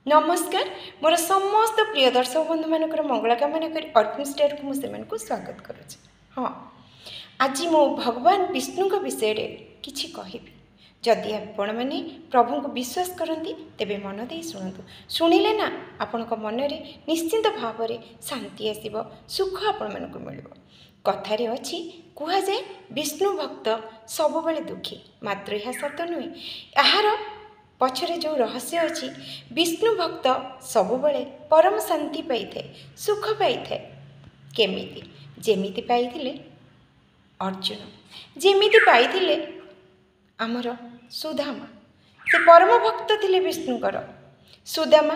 नमस्कार मोर समस्त प्रिय दर्शक बंधु मानकर मंगला कामना कर अर्पण स्टार को मुझे स्वागत करुँच। हाँ, आज मो भगवान विष्णु का विषय किछि कहबी। जदि आपण मैंने प्रभु को विश्वास करती तेबे मन दे शुणु शुणिले ना आपण मन में निश्चिंत भाव में शांति आसब, सुख आपण मानक मिल। कथारे अच्छी कहुए विष्णु भक्त सब बेले दुखी, मात्र यह सत नुहे। यार पछरे जो रहस्य अच्छी विष्णु भक्त सबुबले परम शांति पाई थे, सुख पाई थे। केमिति जेमिति पाइथिले अर्जुन, जेमिति पाइथिले आमर सुदामा, से परम भक्त थिले विष्णुकर। सुदामा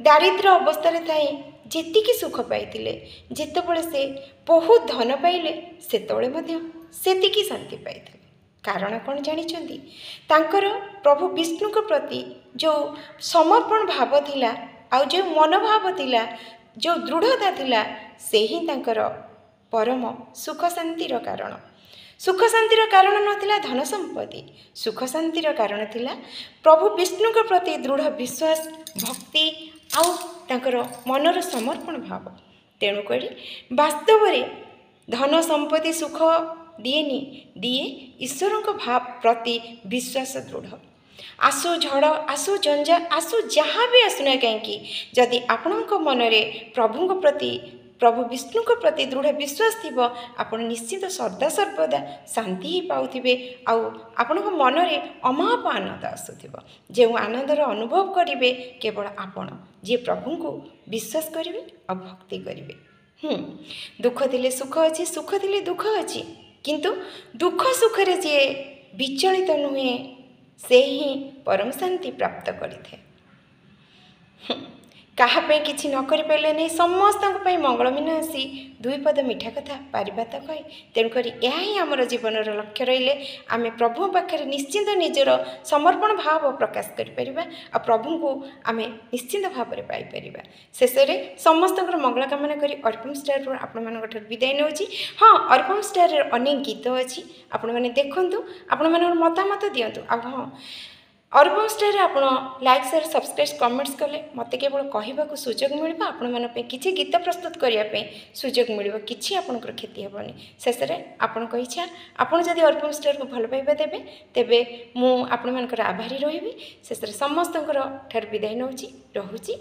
दारिद्र अवस्था थाई जेतिकी सुख पाइथिले, जेतेबेले से बहुत धन पाइले सेतेबेले मध्य सेतिकी शांति पाइथिले। कारण कौन जानिछंती? तांकर प्रभु विष्णु के प्रति जो समर्पण भाव थिला आ जो मनोभाव थिला, जो दृढ़ता थिला, से ही तांकर परम सुख शांतिर कारण। सुख शांतिर कारण नथिला धन संपत्ति, सुख शांतिर कारण थिला प्रभु विष्णु के प्रति दृढ़ विश्वास, भक्ति आउ तांकर मनर समर्पण भाव। तेणुक वास्तव में धन संपत्ति सुख दिएनी, दिए ईश्वर भाव प्रति विश्वास दृढ़। आसु झड़ आसु जंजा आसु जहाँ भी आसुना कहीं, जदि आपण मन में प्रभु प्रति प्रभु विष्णु के प्रति दृढ़ विश्वास थी, आप निश्चित सदा सर्वदा शांति ही पाउथिबे। आपण मन में अमाप आनंद आसुथिबो, जो आनंदर अनुभव करेंगे केवल आपण जे प्रभु को विश्वास करेंगे और भक्ति करेंगे। दुख थिले सुख अच्छी, सुख थिले दुख अच्छी, किंतु दुख सुखरे जे विचलित नुहे से ही परम शांति प्राप्त करिथे। काहापे किछि न करि पाइले नहीं, समस्त मंगलमीन आसी दुई पद मिठा कथा पारिबात कहे। तेणुक यह ही आमर जीवनर लक्ष्य रहिले आमे प्रभु पाखे निश्चिंत निजर समर्पण भाव प्रकाश करिपरिबा आ प्रभु को आमे निश्चिंत भाव में पाइपर। शेष में समस्त मंगल कामना करी अर्पण स्टार आपण मानक विदाय नौची। हाँ, अर्पण स्टार अनेक गीत अच्छी, आपण मैंने देखु, आपण मान मतामत दिंतु। हाँ, अर्पण स्टार आप लाइक शेयर सब्सक्राइब कमेंट्स कले मत केवल कहवाक सुजोग मिल, आपण मान किसी गीत प्रस्तुत करने सुजोग मिल, किसी आपंकर क्षति हेनी। शेष में आपण इच्छा, आपड़ जदि अर्पण स्टार को भल पाइबा देवे तेबे मु आपण मानकर आभारी रही। शेष में समस्त विदाय नौची, रहुची।